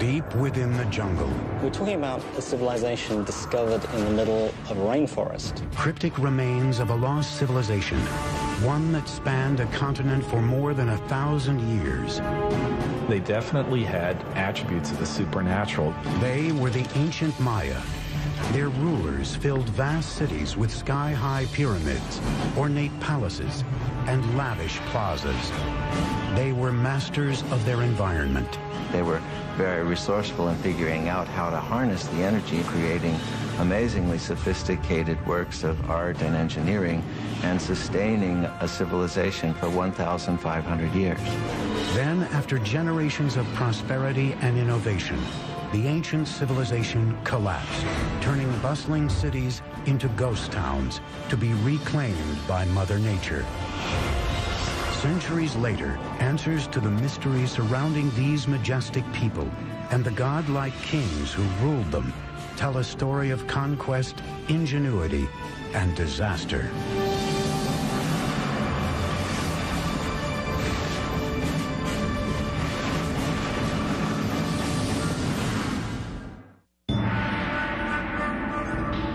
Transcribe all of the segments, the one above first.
deep within the jungle. We're talking about a civilization discovered in the middle of a rainforest. Cryptic remains of a lost civilization, one that spanned a continent for more than 1,000 years. They definitely had attributes of the supernatural. They were the ancient Maya. Their rulers filled vast cities with sky-high pyramids, ornate palaces, and lavish plazas. They were masters of their environment. They were very resourceful in figuring out how to harness the energy, creating amazingly sophisticated works of art and engineering, and sustaining a civilization for 1,500 years. Then, after generations of prosperity and innovation, the ancient civilization collapsed, turning bustling cities into ghost towns to be reclaimed by Mother Nature. Centuries later, answers to the mysteries surrounding these majestic people and the godlike kings who ruled them tell a story of conquest, ingenuity, and disaster.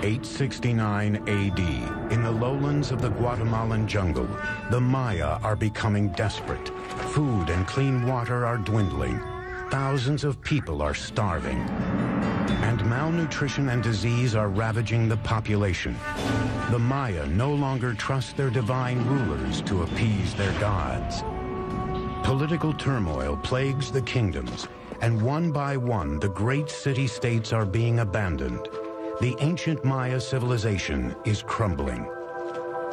(869 AD), in the lowlands of the Guatemalan jungle, the Maya are becoming desperate. Food and clean water are dwindling. Thousands of people are starving. And malnutrition and disease are ravaging the population. The Maya no longer trust their divine rulers to appease their gods. Political turmoil plagues the kingdoms, and one by one, the great city-states are being abandoned. The ancient Maya civilization is crumbling.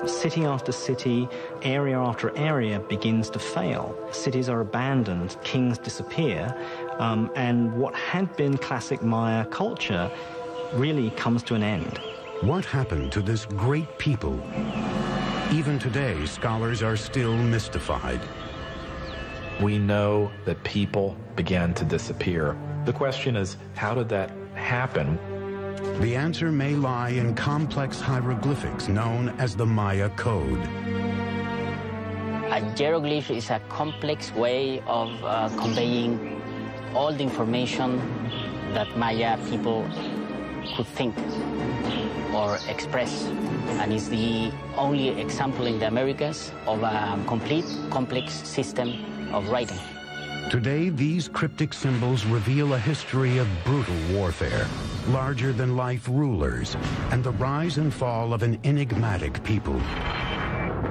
City after city, area after area begins to fail. Cities are abandoned, kings disappear, and what had been classic Maya culture really comes to an end. What happened to this great people? Even today, scholars are still mystified. We know that people began to disappear. The question is, how did that happen? The answer may lie in complex hieroglyphics known as the Maya Code. A hieroglyph is a complex way of conveying all the information that Maya people could think or express, and is the only example in the Americas of a complete, complex system of writing. Today, these cryptic symbols reveal a history of brutal warfare, larger-than-life rulers, and the rise and fall of an enigmatic people.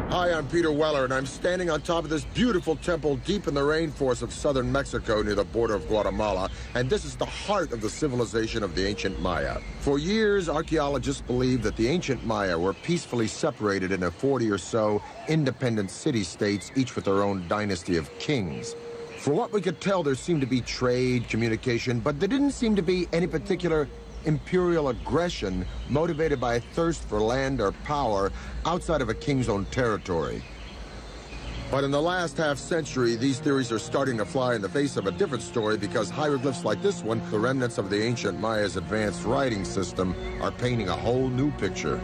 Hi, I'm Peter Weller, and I'm standing on top of this beautiful temple deep in the rainforest of southern Mexico near the border of Guatemala, and this is the heart of the civilization of the ancient Maya. For years, archaeologists believed that the ancient Maya were peacefully separated into 40 or so independent city-states, each with their own dynasty of kings. For what we could tell, there seemed to be trade, communication, but there didn't seem to be any particular imperial aggression motivated by a thirst for land or power outside of a king's own territory. But in the last half-century, these theories are starting to fly in the face of a different story, because hieroglyphs like this one, the remnants of the ancient Maya's advanced writing system, are painting a whole new picture.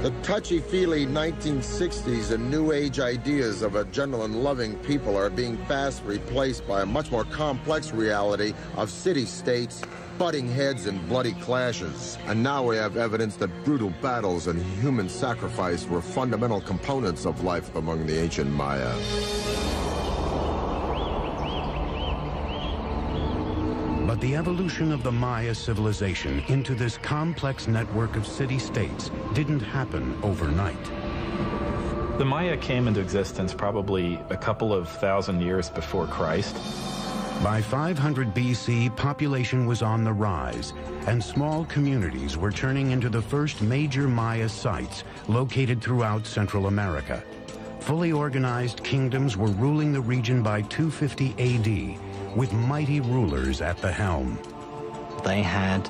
The touchy-feely 1960s and New Age ideas of a gentle and loving people are being fast replaced by a much more complex reality of city-states, butting heads and bloody clashes. And now we have evidence that brutal battles and human sacrifice were fundamental components of life among the ancient Maya. But the evolution of the Maya civilization into this complex network of city-states didn't happen overnight. The Maya came into existence probably a couple of thousand years before Christ. By 500 BC, population was on the rise, and small communities were turning into the first major Maya sites located throughout Central America. Fully organized kingdoms were ruling the region by 250 AD, with mighty rulers at the helm. They had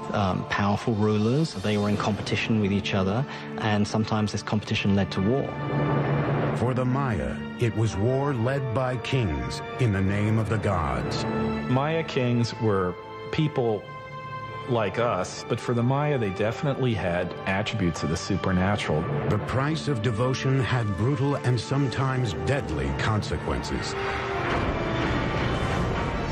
powerful rulers. They were in competition with each other, and sometimes this competition led to war. For the Maya, it was war led by kings in the name of the gods. Maya kings were people like us, but for the Maya, they definitely had attributes of the supernatural. The price of devotion had brutal and sometimes deadly consequences.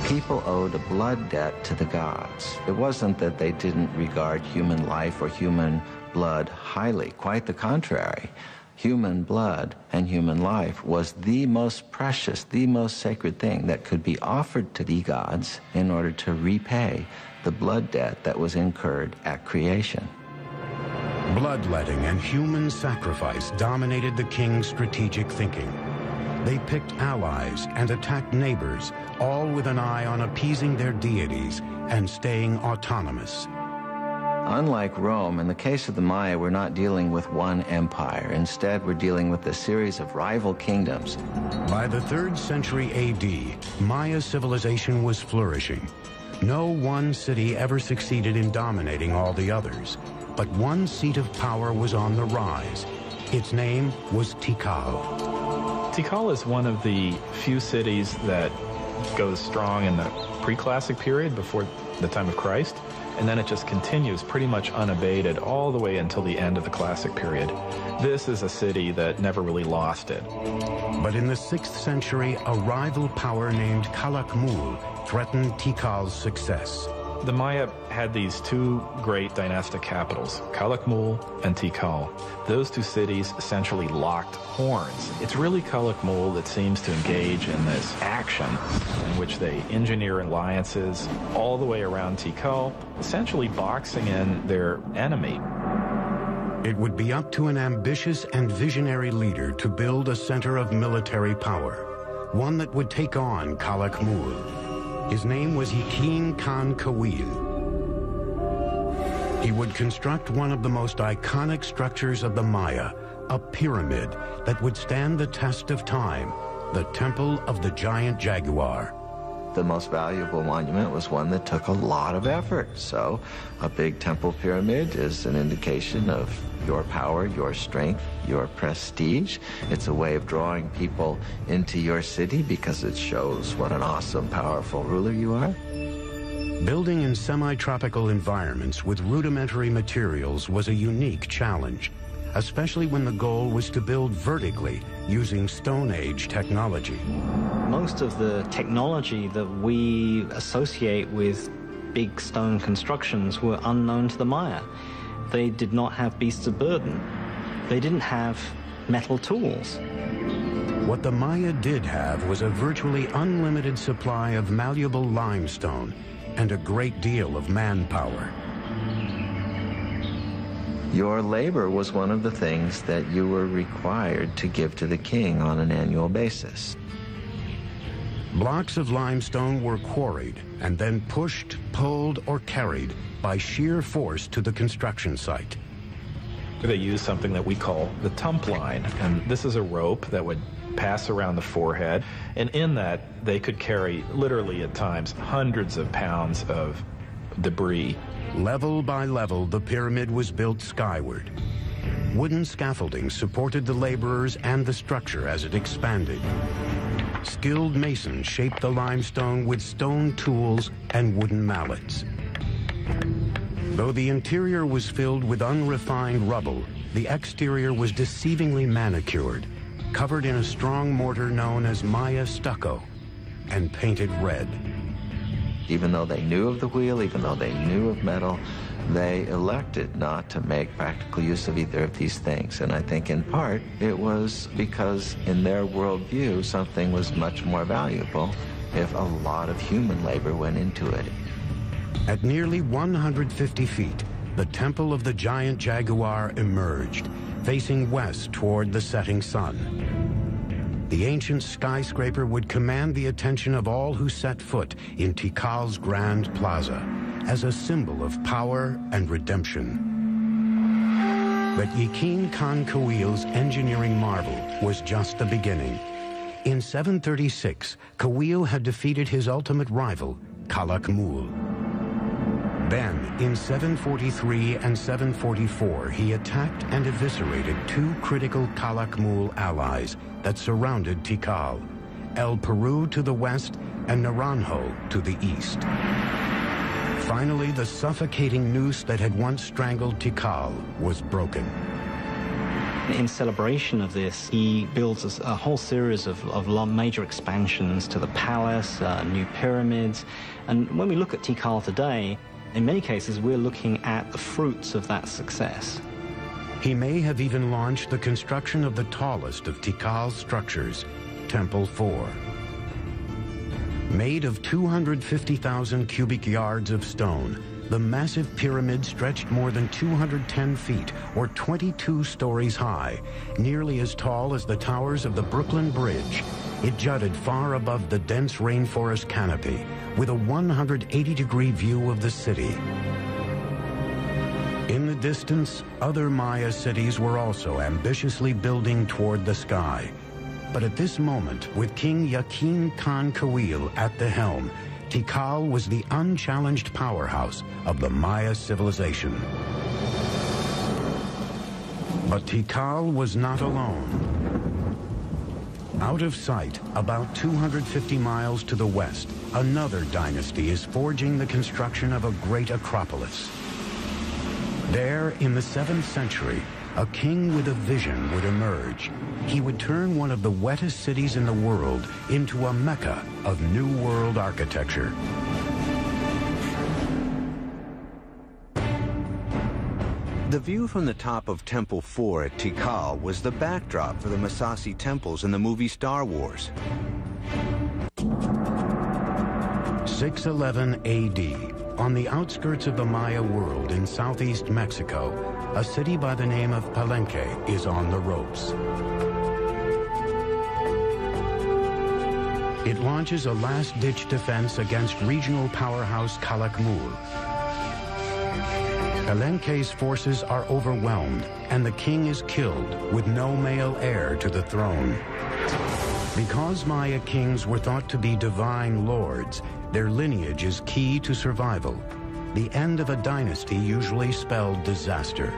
People owed a blood debt to the gods. It wasn't that they didn't regard human life or human blood highly. Quite the contrary. Human blood and human life was the most precious, the most sacred thing that could be offered to the gods in order to repay the blood debt that was incurred at creation. Bloodletting and human sacrifice dominated the king's strategic thinking. They picked allies and attacked neighbors, all with an eye on appeasing their deities and staying autonomous. Unlike Rome, in the case of the Maya, we're not dealing with one empire. Instead, we're dealing with a series of rival kingdoms. By the 3rd century AD, Maya civilization was flourishing. No one city ever succeeded in dominating all the others, but one seat of power was on the rise. Its name was Tikal. Tikal is one of the few cities that goes strong in the pre-classic period before the time of Christ, and then it just continues pretty much unabated all the way until the end of the classic period. This is a city that never really lost it. But in the 6th century, a rival power named Calakmul threatened Tikal's success. The Maya had these two great dynastic capitals, Calakmul and Tikal. Those two cities essentially locked horns. It's really Calakmul that seems to engage in this action in which they engineer alliances all the way around Tikal, essentially boxing in their enemy. It would be up to an ambitious and visionary leader to build a center of military power, one that would take on Calakmul. His name was Yakin Khan Kawil. He would construct one of the most iconic structures of the Maya, a pyramid that would stand the test of time, the Temple of the Giant Jaguar. The most valuable monument was one that took a lot of effort. So a big temple pyramid is an indication of your power, your strength, your prestige. It's a way of drawing people into your city because it shows what an awesome, powerful ruler you are. Building in semi-tropical environments with rudimentary materials was a unique challenge, especially when the goal was to build vertically using Stone Age technology. Most of the technology that we associate with big stone constructions were unknown to the Maya. They did not have beasts of burden. They didn't have metal tools. What the Maya did have was a virtually unlimited supply of malleable limestone and a great deal of manpower. Your labor was one of the things that you were required to give to the king on an annual basis. Blocks of limestone were quarried and then pushed, pulled, or carried by sheer force to the construction site. They used something that we call the tump line, and this is a rope that would pass around the forehead, and in that they could carry literally at times hundreds of pounds of debris. Level by level, the pyramid was built skyward. Wooden scaffolding supported the laborers and the structure as it expanded. Skilled masons shaped the limestone with stone tools and wooden mallets. Though the interior was filled with unrefined rubble, the exterior was deceivingly manicured, covered in a strong mortar known as Maya stucco, and painted red. Even though they knew of the wheel, even though they knew of metal, they elected not to make practical use of either of these things. And I think in part it was because in their worldview something was much more valuable if a lot of human labor went into it. At nearly 150 feet, the Temple of the Giant Jaguar emerged, facing west toward the setting sun. The ancient skyscraper would command the attention of all who set foot in Tikal's Grand Plaza as a symbol of power and redemption. But Yakin Khan Kawil's engineering marvel was just the beginning. In 736, Kawil had defeated his ultimate rival, Calakmul. Then, in 743 and 744, he attacked and eviscerated two critical Calakmul allies that surrounded Tikal, El Peru to the west and Naranjo to the east. Finally, the suffocating noose that had once strangled Tikal was broken. In celebration of this, he builds a whole series of major expansions to the palace, new pyramids. And when we look at Tikal today, in many cases, we're looking at the fruits of that success. He may have even launched the construction of the tallest of Tikal's structures, Temple 4. Made of 250,000 cubic yards of stone, the massive pyramid stretched more than 210 feet, or 22 stories high, nearly as tall as the towers of the Brooklyn Bridge. It jutted far above the dense rainforest canopy, with a 180-degree view of the city. In the distance, other Maya cities were also ambitiously building toward the sky. But at this moment, with King Yakin Khan Kawil at the helm, Tikal was the unchallenged powerhouse of the Maya civilization. But Tikal was not alone. Out of sight, about 250 miles to the west, another dynasty is forging the construction of a great acropolis. There, in the 7th century, a king with a vision would emerge. He would turn one of the wettest cities in the world into a mecca of New World architecture. The view from the top of Temple 4 at Tikal was the backdrop for the Masasi temples in the movie Star Wars. 611 AD, on the outskirts of the Maya world in southeast Mexico, a city by the name of Palenque is on the ropes. It launches a last-ditch defense against regional powerhouse Calakmul. Palenque's forces are overwhelmed, and the king is killed with no male heir to the throne. Because Maya kings were thought to be divine lords, their lineage is key to survival. The end of a dynasty usually spelled disaster.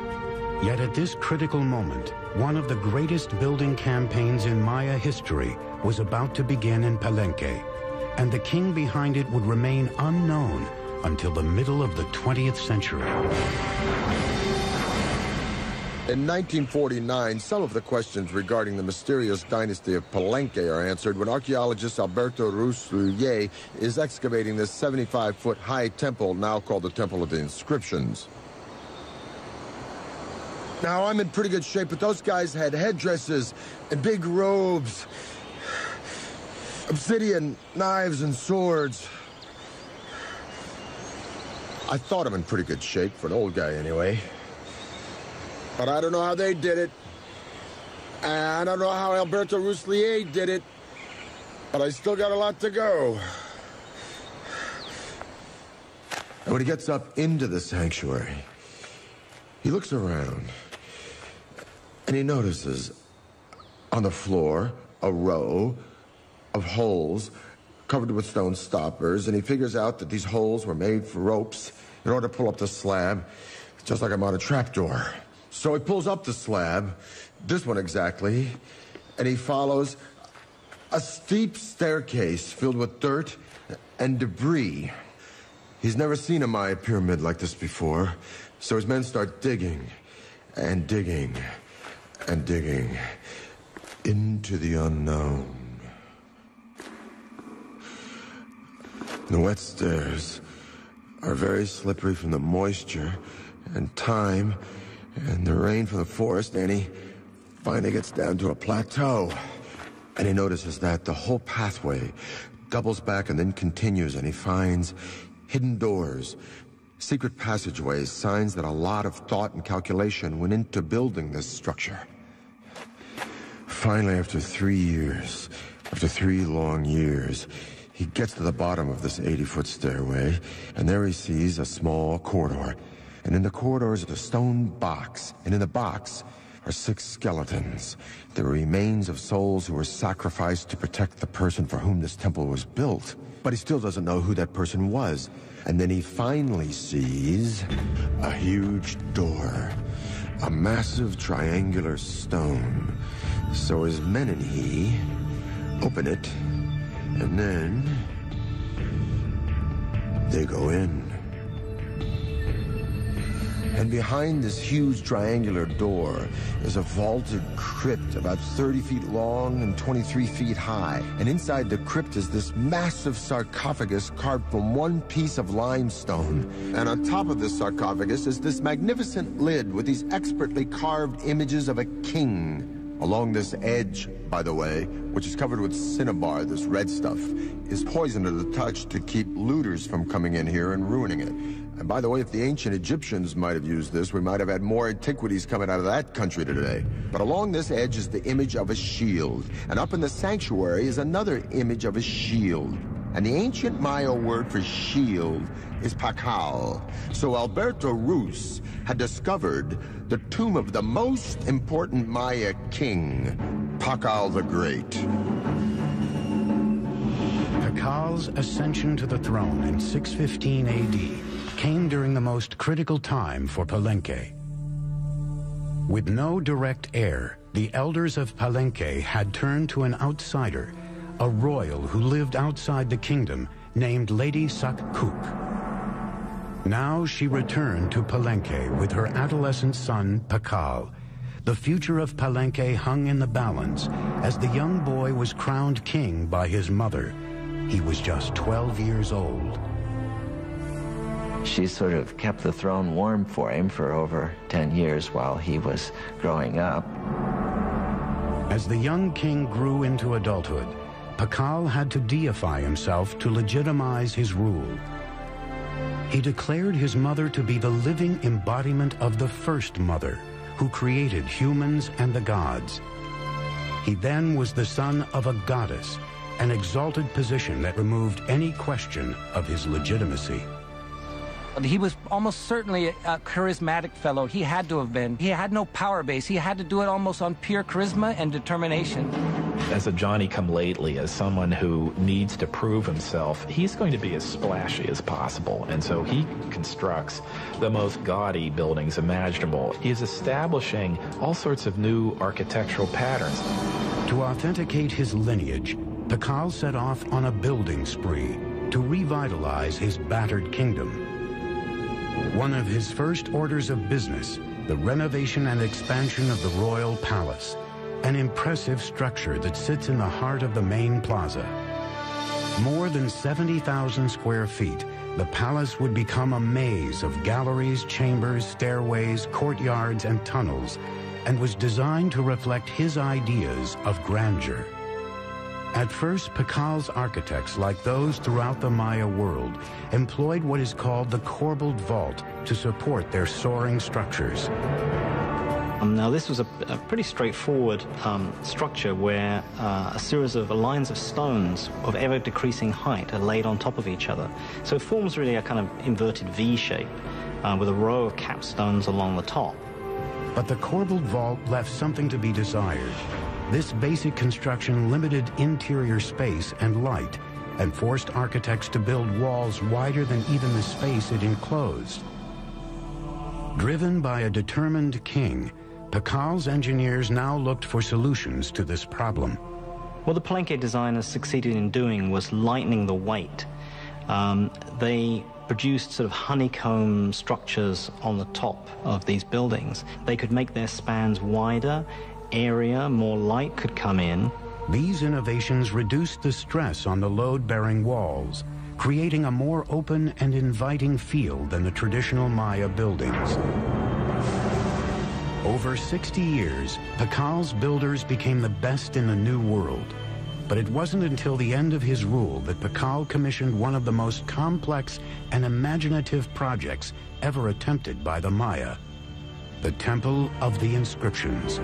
Yet at this critical moment, one of the greatest building campaigns in Maya history was about to begin in Palenque, and the king behind it would remain unknown until the middle of the 20th century. In 1949, some of the questions regarding the mysterious dynasty of Palenque are answered when archaeologist Alberto Rusluye is excavating this 75-foot high temple, now called the Temple of the Inscriptions. Now, I'm in pretty good shape, but those guys had headdresses and big robes, obsidian knives and swords. I thought I'm in pretty good shape, for an old guy anyway. But I don't know how they did it. And I don't know how Alberto Ruslier did it. But I still got a lot to go. And when he gets up into the sanctuary, he looks around. And he notices on the floor a row of holes covered with stone stoppers. And he figures out that these holes were made for ropes in order to pull up the slab, just like I'm on a trapdoor. So he pulls up the slab, this one exactly, and he follows a steep staircase filled with dirt and debris. He's never seen a Maya pyramid like this before, so his men start digging and digging and digging into the unknown. The wet stairs are very slippery from the moisture and time and the rain from the forest, and he finally gets down to a plateau. And he notices that the whole pathway doubles back and then continues, and he finds hidden doors, secret passageways, signs that a lot of thought and calculation went into building this structure. Finally, after 3 years, after 3 long years, he gets to the bottom of this 80-foot stairway, and there he sees a small corridor. And in the corridor is a stone box, and in the box are 6 skeletons, the remains of souls who were sacrificed to protect the person for whom this temple was built. But he still doesn't know who that person was. And then he finally sees a huge door, a massive triangular stone. So his men and he open it, and then they go in. And behind this huge triangular door is a vaulted crypt about 30 feet long and 23 feet high. And inside the crypt is this massive sarcophagus carved from one piece of limestone. And on top of this sarcophagus is this magnificent lid with these expertly carved images of a king. Along this edge, by the way, which is covered with cinnabar, this red stuff, is poison to the touch to keep looters from coming in here and ruining it. And by the way, if the ancient Egyptians might have used this, we might have had more antiquities coming out of that country today. But along this edge is the image of a shield. And up in the sanctuary is another image of a shield. And the ancient Maya word for shield is pakal. So Alberto Rus had discovered the tomb of the most important Maya king, Pakal the Great. Pakal's ascension to the throne in 615 AD came during the most critical time for Palenque. With no direct heir, the elders of Palenque had turned to an outsider, a royal who lived outside the kingdom, named Lady Sakkuk. Now she returned to Palenque with her adolescent son, Pakal. The future of Palenque hung in the balance as the young boy was crowned king by his mother. He was just 12 years old. She sort of kept the throne warm for him for over 10 years while he was growing up. As the young king grew into adulthood, Pakal had to deify himself to legitimize his rule. He declared his mother to be the living embodiment of the first mother, who created humans and the gods. He then was the son of a goddess, an exalted position that removed any question of his legitimacy. He was almost certainly a charismatic fellow. He had to have been. He had no power base. He had to do it almost on pure charisma and determination. As a Johnny-come-lately, as someone who needs to prove himself, he's going to be as splashy as possible. And so he constructs the most gaudy buildings imaginable. He's establishing all sorts of new architectural patterns. To authenticate his lineage, Pakal set off on a building spree to revitalize his battered kingdom. One of his first orders of business, the renovation and expansion of the royal palace, an impressive structure that sits in the heart of the main plaza. More than 70,000 square feet, the palace would become a maze of galleries, chambers, stairways, courtyards, and tunnels, and was designed to reflect his ideas of grandeur. At first, Pakal's architects, like those throughout the Maya world, employed what is called the corbelled vault to support their soaring structures. Now, this was a pretty straightforward structure where a series of lines of stones of ever-decreasing height are laid on top of each other. So it forms really a kind of inverted V shape with a row of capstones along the top. But the corbelled vault left something to be desired. This basic construction limited interior space and light and forced architects to build walls wider than even the space it enclosed. Driven by a determined king, Pakal's engineers now looked for solutions to this problem. What the Palenque designers succeeded in doing was lightening the weight. They produced sort of honeycomb structures on the top of these buildings. They could make their spans wider, area, more light could come in. These innovations reduced the stress on the load-bearing walls, creating a more open and inviting feel than the traditional Maya buildings. Over 60 years, Pakal's builders became the best in the New World. But it wasn't until the end of his rule that Pakal commissioned one of the most complex and imaginative projects ever attempted by the Maya, the Temple of the Inscriptions.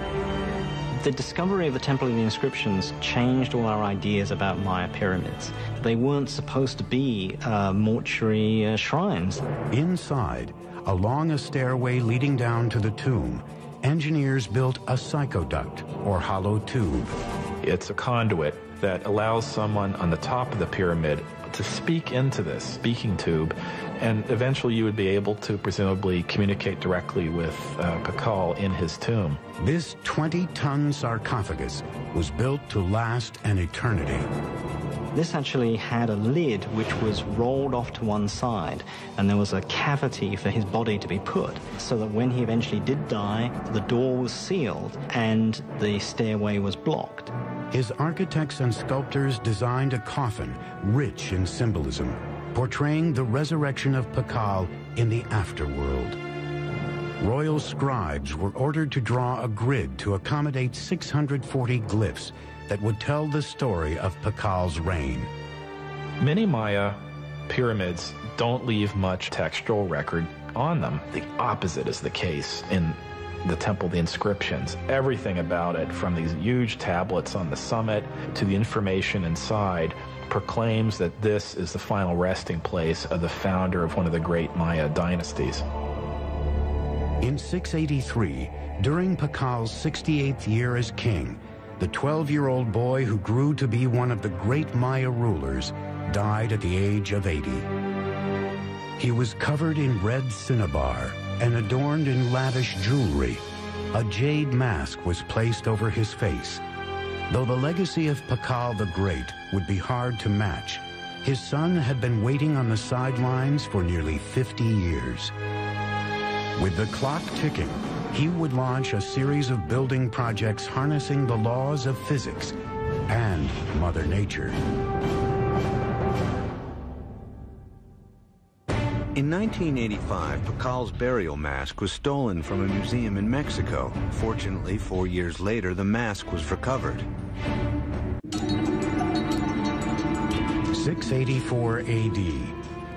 The discovery of the Temple of the Inscriptions changed all our ideas about Maya pyramids. They weren't supposed to be mortuary shrines. Inside, along a stairway leading down to the tomb, engineers built a psychoduct, or hollow tube. It's a conduit that allows someone on the top of the pyramid to speak into this speaking tube, and eventually you would be able to presumably communicate directly with Pakal in his tomb. This 20-ton sarcophagus was built to last an eternity. This actually had a lid which was rolled off to one side, and there was a cavity for his body to be put, so that when he eventually did die, the door was sealed and the stairway was blocked. His architects and sculptors designed a coffin rich in symbolism, portraying the resurrection of Pakal in the afterworld. Royal scribes were ordered to draw a grid to accommodate 640 glyphs that would tell the story of Pakal's reign. Many Maya pyramids don't leave much textual record on them. The opposite is the case in the temple, the inscriptions. Everything about it, from these huge tablets on the summit to the information inside, proclaims that this is the final resting place of the founder of one of the great Maya dynasties. In 683, during Pakal's 68th year as king, the 12-year-old boy who grew to be one of the great Maya rulers died at the age of 80. He was covered in red cinnabar and adorned in lavish jewelry. A jade mask was placed over his face. Though the legacy of Pakal the Great would be hard to match, his son had been waiting on the sidelines for nearly 50 years. With the clock ticking, he would launch a series of building projects harnessing the laws of physics and Mother Nature. In 1985, Pakal's burial mask was stolen from a museum in Mexico. Fortunately, 4 years later, the mask was recovered. 684 AD.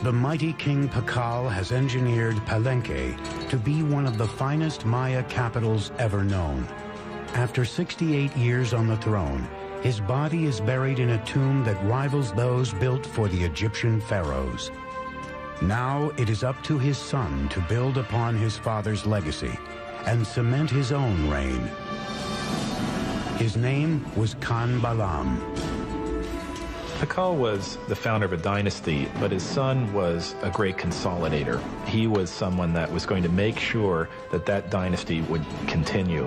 The mighty King Pakal has engineered Palenque to be one of the finest Maya capitals ever known. After 68 years on the throne, his body is buried in a tomb that rivals those built for the Egyptian pharaohs. Now it is up to his son to build upon his father's legacy and cement his own reign. His name was Khan Balam. Pakal was the founder of a dynasty, but his son was a great consolidator. He was someone that was going to make sure that that dynasty would continue.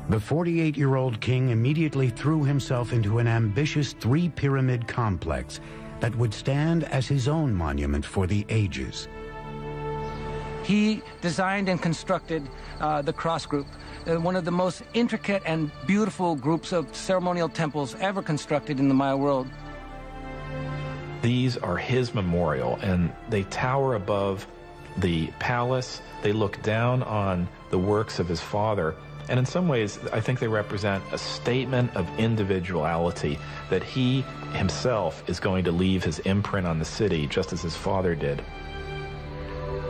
The 48-year-old king immediately threw himself into an ambitious three-pyramid complex that would stand as his own monument for the ages. He designed and constructed the cross group, one of the most intricate and beautiful groups of ceremonial temples ever constructed in the Maya world. These are his memorial, and they tower above the palace. They look down on the works of his father, and in some ways, I think they represent a statement of individuality, that he himself is going to leave his imprint on the city, just as his father did.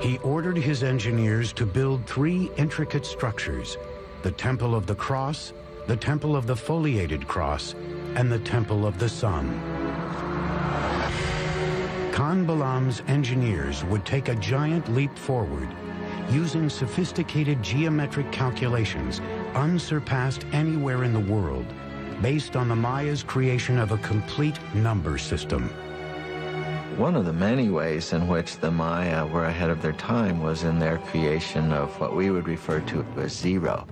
He ordered his engineers to build three intricate structures: the Temple of the Cross, the Temple of the Foliated Cross, and the Temple of the Sun. Khan Balam's engineers would take a giant leap forward, using sophisticated geometric calculations unsurpassed anywhere in the world, based on the Maya's creation of a complete number system. One of the many ways in which the Maya were ahead of their time was in their creation of what we would refer to as zero.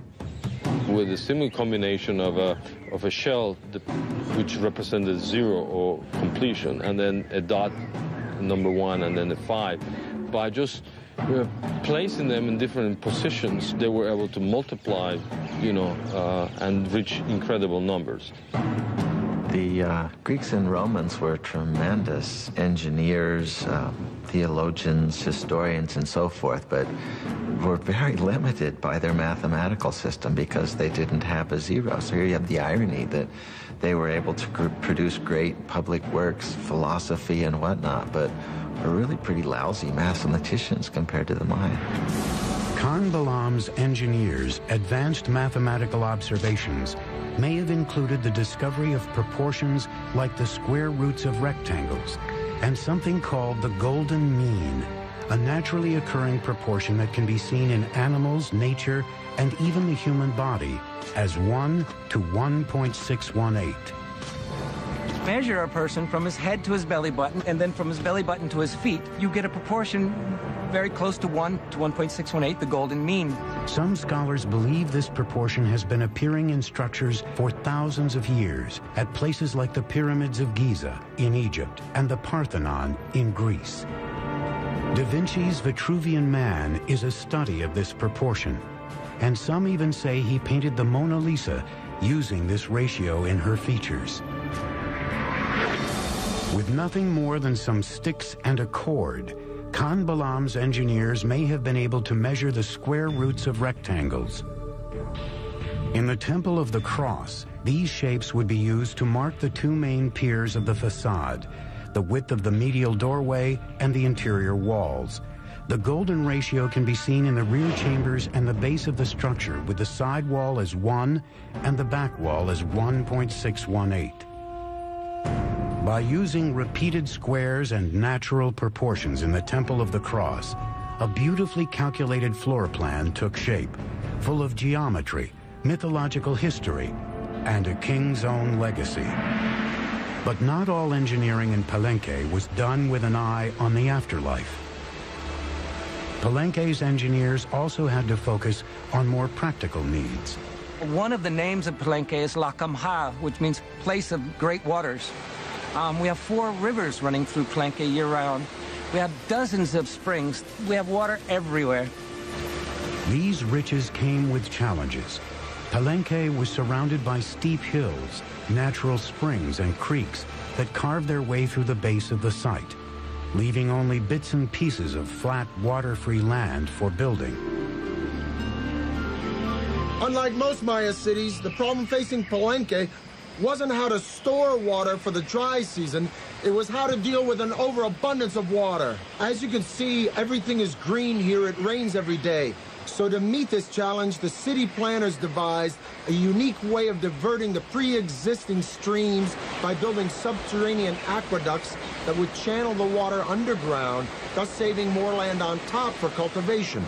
With a similar combination of a shell which represented zero or completion, and then a dot, number one, and then a 5. By just placing them in different positions, they were able to multiply, and reach incredible numbers. The Greeks and Romans were tremendous engineers, theologians, historians, and so forth, but were very limited by their mathematical system because they didn't have a zero. So here you have the irony that they were able to produce great public works, philosophy, and whatnot, but are really pretty lousy mathematicians compared to the Maya. Khan Balam's engineers' advanced mathematical observations may have included the discovery of proportions like the square roots of rectangles and something called the golden mean, a naturally occurring proportion that can be seen in animals, nature, and even the human body as 1 to 1.618. measure a person from his head to his belly button, and then from his belly button to his feet, you get a proportion very close to 1 to 1.618, the golden mean. Some scholars believe this proportion has been appearing in structures for thousands of years at places like the pyramids of Giza in Egypt and the Parthenon in Greece. Da Vinci's Vitruvian Man is a study of this proportion, and some even say he painted the Mona Lisa using this ratio in her features. With nothing more than some sticks and a cord, Khan Balaam's engineers may have been able to measure the square roots of rectangles. In the Temple of the Cross, these shapes would be used to mark the two main piers of the facade, the width of the medial doorway and the interior walls. The golden ratio can be seen in the rear chambers and the base of the structure, with the side wall as 1 and the back wall as 1.618. By using repeated squares and natural proportions in the Temple of the Cross, a beautifully calculated floor plan took shape, full of geometry, mythological history, and a king's own legacy. But not all engineering in Palenque was done with an eye on the afterlife. Palenque's engineers also had to focus on more practical needs. One of the names of Palenque is La Camha, which means place of great waters. We have 4 rivers running through Palenque year-round. We have dozens of springs. We have water everywhere. These riches came with challenges. Palenque was surrounded by steep hills, natural springs and creeks that carved their way through the base of the site, leaving only bits and pieces of flat, water-free land for building. Unlike most Maya cities, the problem facing Palenque wasn't how to store water for the dry season, it was how to deal with an overabundance of water. As you can see, everything is green here, it rains every day. So to meet this challenge, the city planners devised a unique way of diverting the pre-existing streams by building subterranean aqueducts that would channel the water underground, thus saving more land on top for cultivation.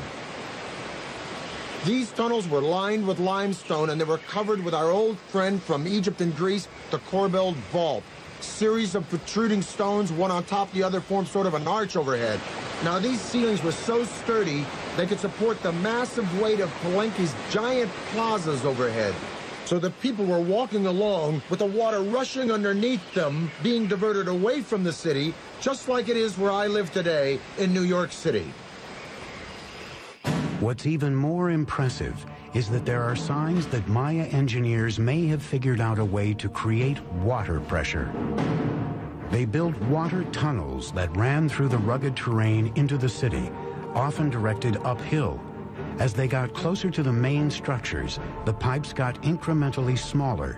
These tunnels were lined with limestone, and they were covered with our old friend from Egypt and Greece, the corbelled vault. Series of protruding stones, one on top of the other, formed sort of an arch overhead. Now, these ceilings were so sturdy, they could support the massive weight of Palenque's giant plazas overhead. So the people were walking along with the water rushing underneath them, being diverted away from the city, just like it is where I live today in New York City. What's even more impressive is that there are signs that Maya engineers may have figured out a way to create water pressure. They built water tunnels that ran through the rugged terrain into the city, often directed uphill. As they got closer to the main structures, the pipes got incrementally smaller.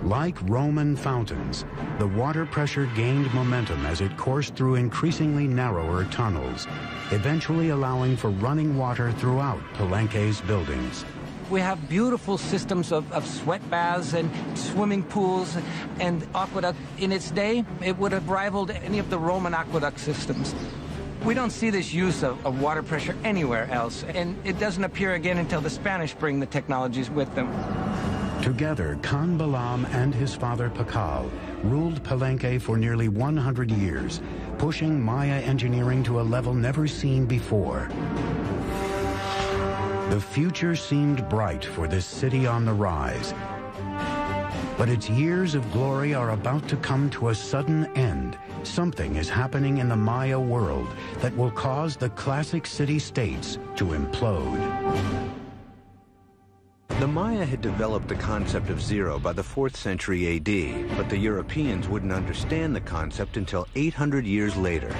Like Roman fountains, the water pressure gained momentum as it coursed through increasingly narrower tunnels, eventually allowing for running water throughout Palenque's buildings. We have beautiful systems of sweat baths and swimming pools and aqueduct. In its day, it would have rivaled any of the Roman aqueduct systems. We don't see this use of water pressure anywhere else, and it doesn't appear again until the Spanish bring the technologies with them. Together, Khan Balaam and his father Pakal ruled Palenque for nearly 100 years, pushing Maya engineering to a level never seen before. The future seemed bright for this city on the rise. But its years of glory are about to come to a sudden end. Something is happening in the Maya world that will cause the classic city-states to implode. The Maya had developed the concept of zero by the 4th century AD, but the Europeans wouldn't understand the concept until 800 years later.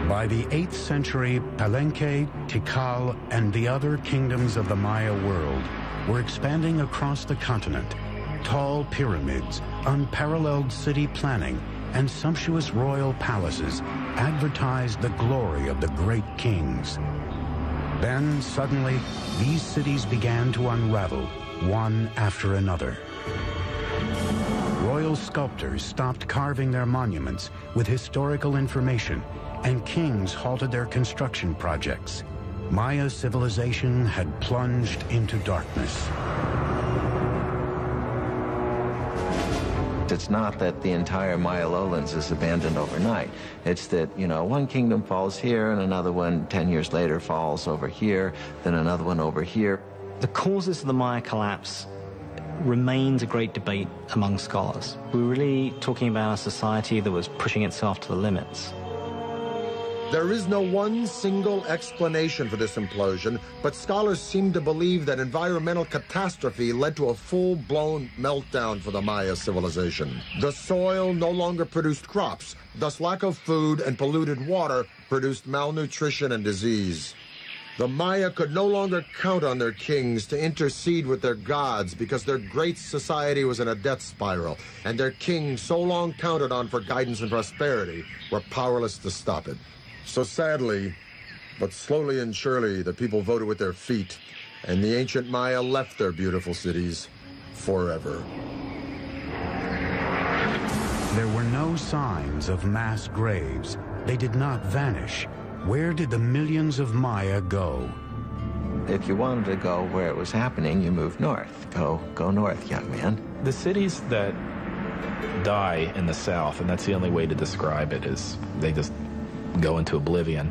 By the 8th century, Palenque, Tikal, and the other kingdoms of the Maya world were expanding across the continent. Tall pyramids, unparalleled city planning, and sumptuous royal palaces advertised the glory of the great kings. Then, suddenly, these cities began to unravel, one after another. Royal sculptors stopped carving their monuments with historical information, and kings halted their construction projects. Maya civilization had plunged into darkness. It's not that the entire Maya lowlands is abandoned overnight. It's that, one kingdom falls here and another one 10 years later falls over here, then another one over here. The causes of the Maya collapse remains a great debate among scholars. We're really talking about a society that was pushing itself to the limits. There is no one single explanation for this implosion, but scholars seem to believe that environmental catastrophe led to a full-blown meltdown for the Maya civilization. The soil no longer produced crops, thus lack of food and polluted water produced malnutrition and disease. The Maya could no longer count on their kings to intercede with their gods because their great society was in a death spiral, and their kings, so long counted on for guidance and prosperity, were powerless to stop it. So sadly, but slowly and surely, the people voted with their feet, and the ancient Maya left their beautiful cities forever. There were no signs of mass graves. They did not vanish. Where did the millions of Maya go? If you wanted to go where it was happening, you moved north. Go north, young man. The cities that die in the south, and that's the only way to describe it, is they just go into oblivion,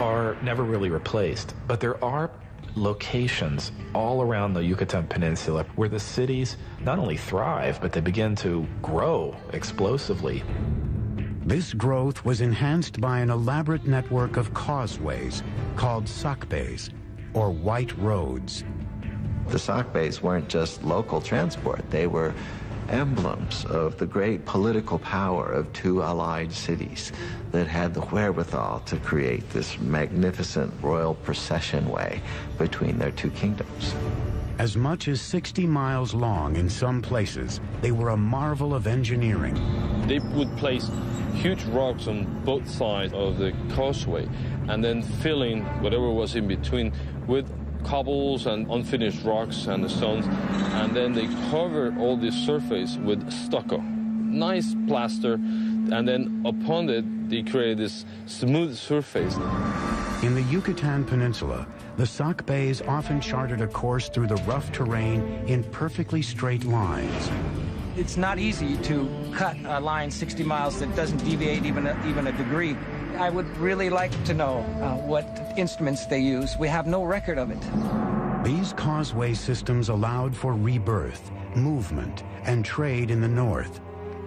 are never really replaced. But there are locations all around the Yucatan Peninsula where the cities not only thrive, but they begin to grow explosively. This growth was enhanced by an elaborate network of causeways called sacbes, or white roads. The sacbes weren't just local transport. They were emblems of the great political power of two allied cities that had the wherewithal to create this magnificent royal procession way between their two kingdoms. As much as 60 miles long in some places, they were a marvel of engineering. They would place huge rocks on both sides of the causeway and then fill in whatever was in between with cobbles and unfinished rocks and stones, and then they cover all this surface with stucco. Nice plaster, and then upon it, they create this smooth surface. In the Yucatan Peninsula, the sacbes often charted a course through the rough terrain in perfectly straight lines. It's not easy to cut a line 60 miles that doesn't deviate even a degree. I would really like to know what instruments they use. We have no record of it. These causeway systems allowed for rebirth, movement, and trade in the north.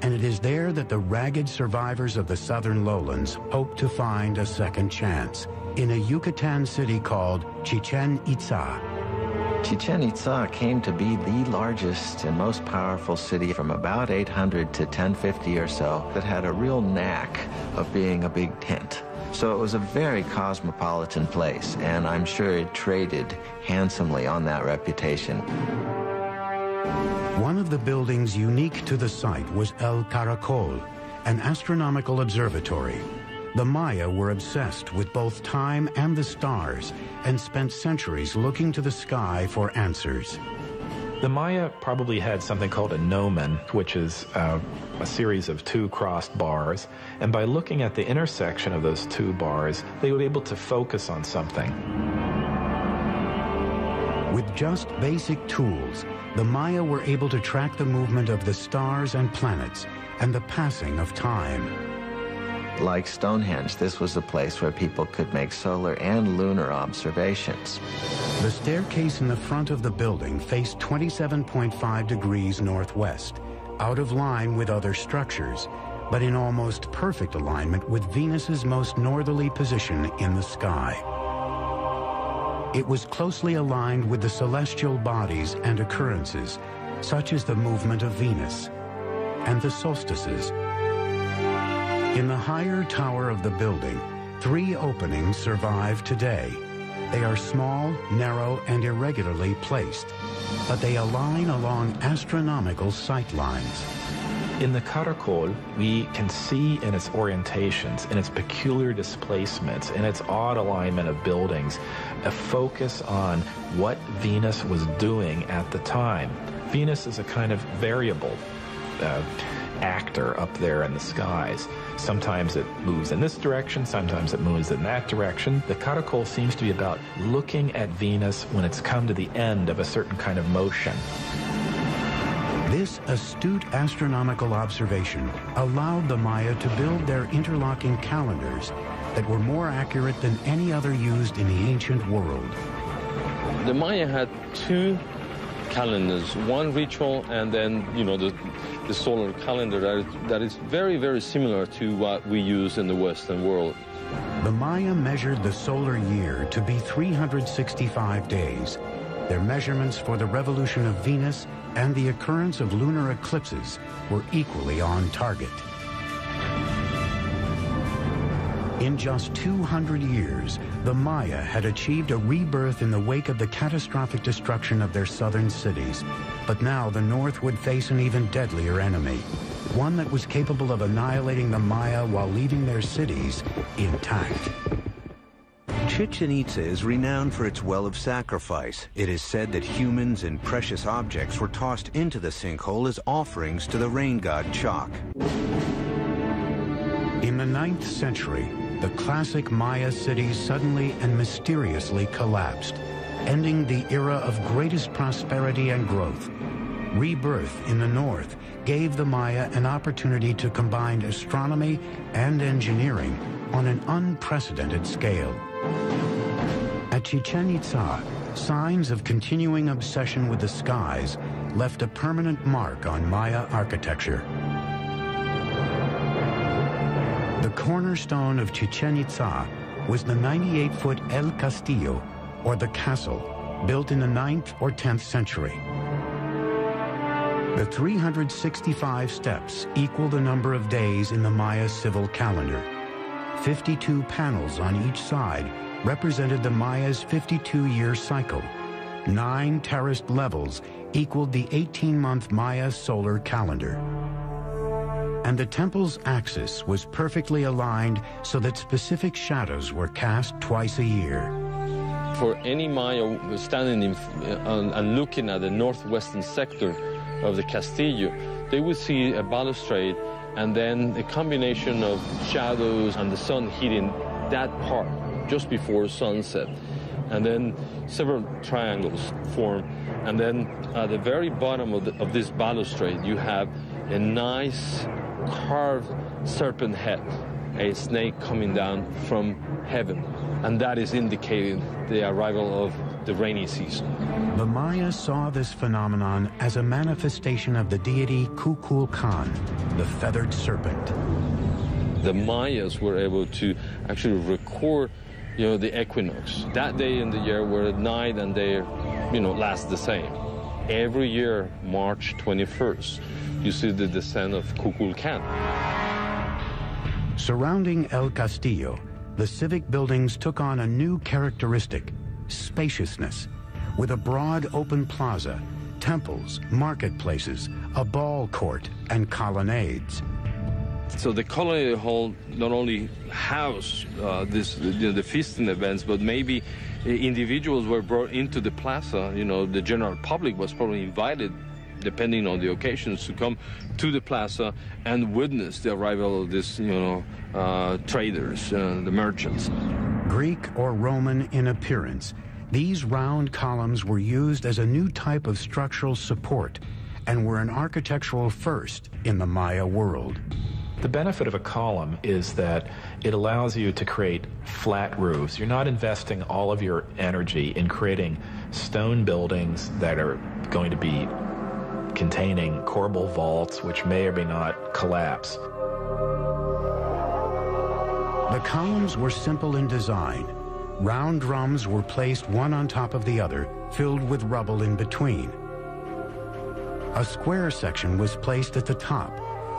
And it is there that the ragged survivors of the southern lowlands hope to find a second chance, in a Yucatan city called Chichen Itza. Chichen Itza came to be the largest and most powerful city from about 800 to 1050 or so that had a real knack of being a big tent. So it was a very cosmopolitan place, and I'm sure it traded handsomely on that reputation. One of the buildings unique to the site was El Caracol, an astronomical observatory. The Maya were obsessed with both time and the stars and spent centuries looking to the sky for answers. The Maya probably had something called a gnomon, which is a series of two crossed bars, and by looking at the intersection of those two bars, they would be able to focus on something. With just basic tools, the Maya were able to track the movement of the stars and planets and the passing of time. Like Stonehenge, this was a place where people could make solar and lunar observations. The staircase in the front of the building faced 27.5 degrees northwest, out of line with other structures, but in almost perfect alignment with Venus's most northerly position in the sky. It was closely aligned with the celestial bodies and occurrences, such as the movement of Venus and the solstices. In the higher tower of the building, 3 openings survive today. They are small, narrow, and irregularly placed, but they align along astronomical sight lines. In the Caracol, we can see in its orientations, in its peculiar displacements, in its odd alignment of buildings, a focus on what Venus was doing at the time. Venus is a kind of variable actor up there in the skies. Sometimes it moves in this direction, sometimes it moves in that direction. The Caracol seems to be about looking at Venus when it's come to the end of a certain kind of motion. This astute astronomical observation allowed the Maya to build their interlocking calendars that were more accurate than any other used in the ancient world. The Maya had two calendars, one ritual and then, the solar calendar that is very, very similar to what we use in the Western world. The Maya measured the solar year to be 365 days. Their measurements for the revolution of Venus and the occurrence of lunar eclipses were equally on target. In just 200 years, the Maya had achieved a rebirth in the wake of the catastrophic destruction of their southern cities. But now the North would face an even deadlier enemy, one that was capable of annihilating the Maya while leaving their cities intact. Chichen Itza is renowned for its well of sacrifice. It is said that humans and precious objects were tossed into the sinkhole as offerings to the rain god Chak. In the 9th century, the classic Maya cities suddenly and mysteriously collapsed, ending the era of greatest prosperity and growth. Rebirth in the north gave the Maya an opportunity to combine astronomy and engineering on an unprecedented scale. At Chichen Itza, signs of continuing obsession with the skies left a permanent mark on Maya architecture. The cornerstone of Chichen Itza was the 98-foot El Castillo, or the castle, built in the 9th or 10th century. The 365 steps equal the number of days in the Maya civil calendar. 52 panels on each side represented the Maya's 52-year cycle. 9 terraced levels equaled the 18-month Maya solar calendar. And the temple's axis was perfectly aligned so that specific shadows were cast twice a year. For any Maya standing and looking at the northwestern sector of the Castillo, they would see a balustrade and then a combination of shadows and the sun hitting that part just before sunset. And then several triangles form. And then at the very bottom of this balustrade, you have a nice carved serpent head, a snake coming down from heaven. And that is indicating the arrival of the rainy season. The Maya saw this phenomenon as a manifestation of the deity Kukulkan, the feathered serpent. The Mayas were able to actually record, the equinox. That day in the year where night and day, last the same. Every year, March 21st, you see the descent of Kukulkan. Surrounding El Castillo, the civic buildings took on a new characteristic: spaciousness, with a broad open plaza, temples, marketplaces, a ball court, and colonnades. So the colony hall not only housed the feasting events, but maybe individuals were brought into the plaza. The general public was probably invited, depending on the occasions, to come to the plaza and witness the arrival of these, traders, the merchants. Greek or Roman in appearance, these round columns were used as a new type of structural support and were an architectural first in the Maya world. The benefit of a column is that it allows you to create flat roofs. You're not investing all of your energy in creating stone buildings that are going to be containing corbel vaults, which may or may not collapse. The columns were simple in design. Round drums were placed one on top of the other, filled with rubble in between. A square section was placed at the top,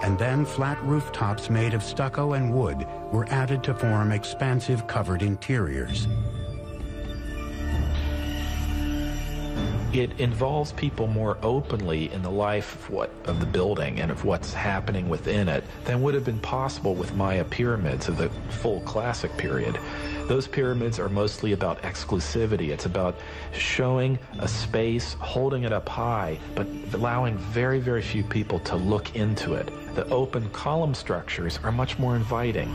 and then flat rooftops made of stucco and wood were added to form expansive covered interiors. It involves people more openly in the life of the building and of what's happening within it than would have been possible with Maya pyramids of the full classic period. Those pyramids are mostly about exclusivity. It's about showing a space, holding it up high, but allowing very, very few people to look into it. The open column structures are much more inviting.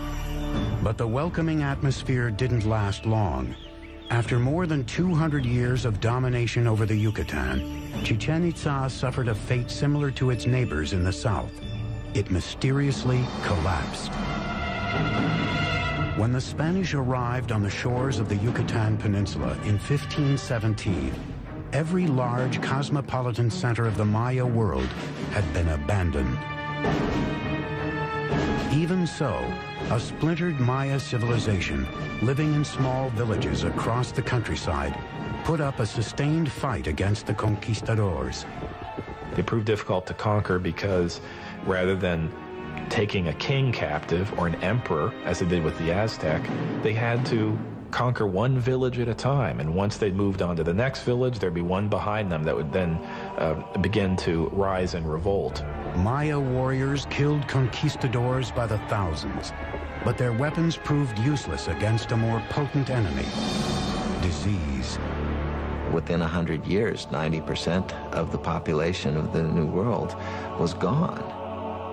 But the welcoming atmosphere didn't last long. After more than 200 years of domination over the Yucatan, Chichen Itza suffered a fate similar to its neighbors in the south. It mysteriously collapsed. When the Spanish arrived on the shores of the Yucatan Peninsula in 1517, every large cosmopolitan center of the Maya world had been abandoned. Even so, a splintered Maya civilization living in small villages across the countryside put up a sustained fight against the conquistadors. They proved difficult to conquer because rather than taking a king captive or an emperor, as they did with the Aztec, they had to conquer one village at a time. And once they moved on to the next village, there'd be one behind them that would then begin to rise in revolt. Maya warriors killed conquistadors by the thousands, but their weapons proved useless against a more potent enemy: disease. Within 100 years, 90% of the population of the New World was gone.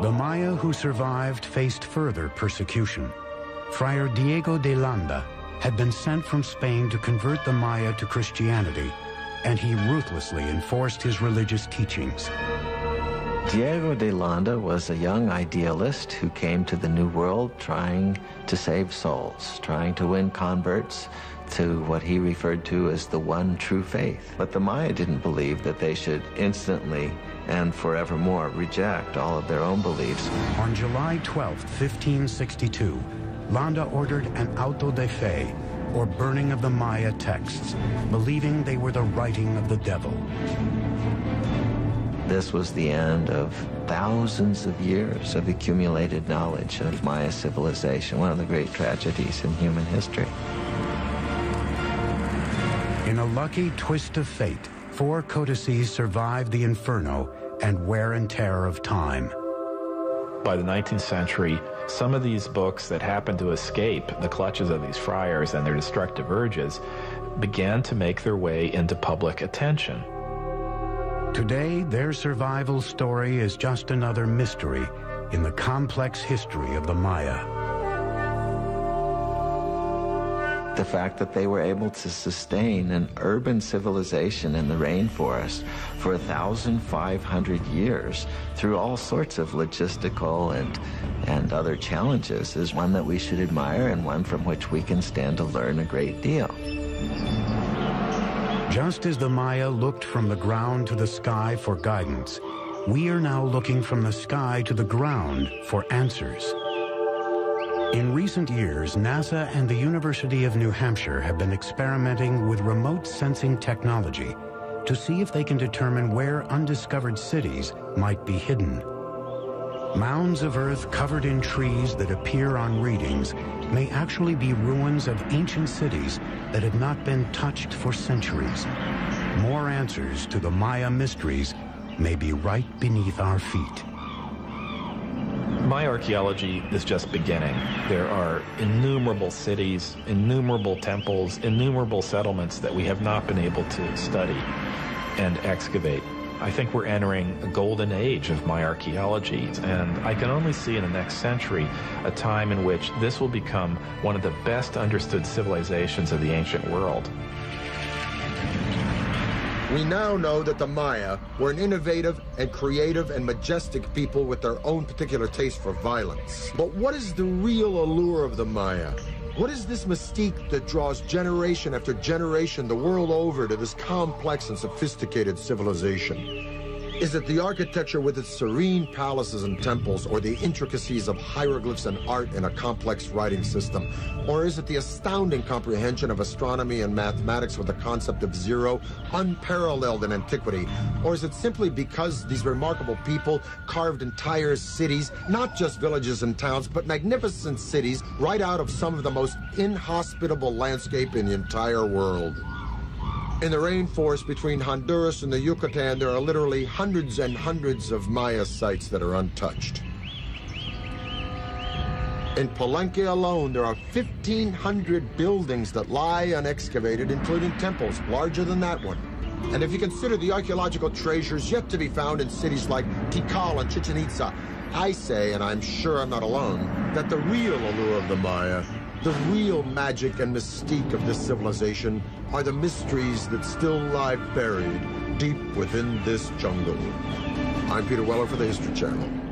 The Maya who survived faced further persecution. Friar Diego de Landa had been sent from Spain to convert the Maya to Christianity, and he ruthlessly enforced his religious teachings. Diego de Landa was a young idealist who came to the New World trying to save souls, trying to win converts to what he referred to as the one true faith. But the Maya didn't believe that they should instantly and forevermore reject all of their own beliefs. On July 12, 1562, Landa ordered an auto de fe, or burning of the Maya texts, believing they were the writing of the devil. This was the end of thousands of years of accumulated knowledge of Maya civilization, one of the great tragedies in human history. In a lucky twist of fate, 4 codices survived the inferno and wear and tear of time. By the 19th century, some of these books that happened to escape the clutches of these friars and their destructive urges began to make their way into public attention. Today, their survival story is just another mystery in the complex history of the Maya. The fact that they were able to sustain an urban civilization in the rainforest for 1,500 years through all sorts of logistical and other challenges is one that we should admire and one from which we can stand to learn a great deal. Just as the Maya looked from the ground to the sky for guidance, we are now looking from the sky to the ground for answers. In recent years, NASA and the University of New Hampshire have been experimenting with remote sensing technology to see if they can determine where undiscovered cities might be hidden. Mounds of earth covered in trees that appear on readings may actually be ruins of ancient cities that have not been touched for centuries. More answers to the Maya mysteries may be right beneath our feet. Maya archaeology is just beginning. There are innumerable cities, innumerable temples, innumerable settlements that we have not been able to study and excavate. I think we're entering a golden age of Maya archaeology, and I can only see in the next century a time in which this will become one of the best understood civilizations of the ancient world. We now know that the Maya were an innovative and creative and majestic people with their own particular taste for violence. But what is the real allure of the Maya? What is this mystique that draws generation after generation the world over to this complex and sophisticated civilization? Is it the architecture with its serene palaces and temples, or the intricacies of hieroglyphs and art in a complex writing system? Or is it the astounding comprehension of astronomy and mathematics with the concept of zero, unparalleled in antiquity? Or is it simply because these remarkable people carved entire cities, not just villages and towns, but magnificent cities, right out of some of the most inhospitable landscape in the entire world? In the rainforest between Honduras and the Yucatan, there are literally hundreds and hundreds of Maya sites that are untouched. In Palenque alone, there are 1,500 buildings that lie unexcavated, including temples larger than that one. And if you consider the archaeological treasures yet to be found in cities like Tikal and Chichen Itza, I say, and I'm sure I'm not alone, that the real allure of the Maya The real magic and mystique of this civilization are the mysteries that still lie buried deep within this jungle. I'm Peter Weller for the History Channel.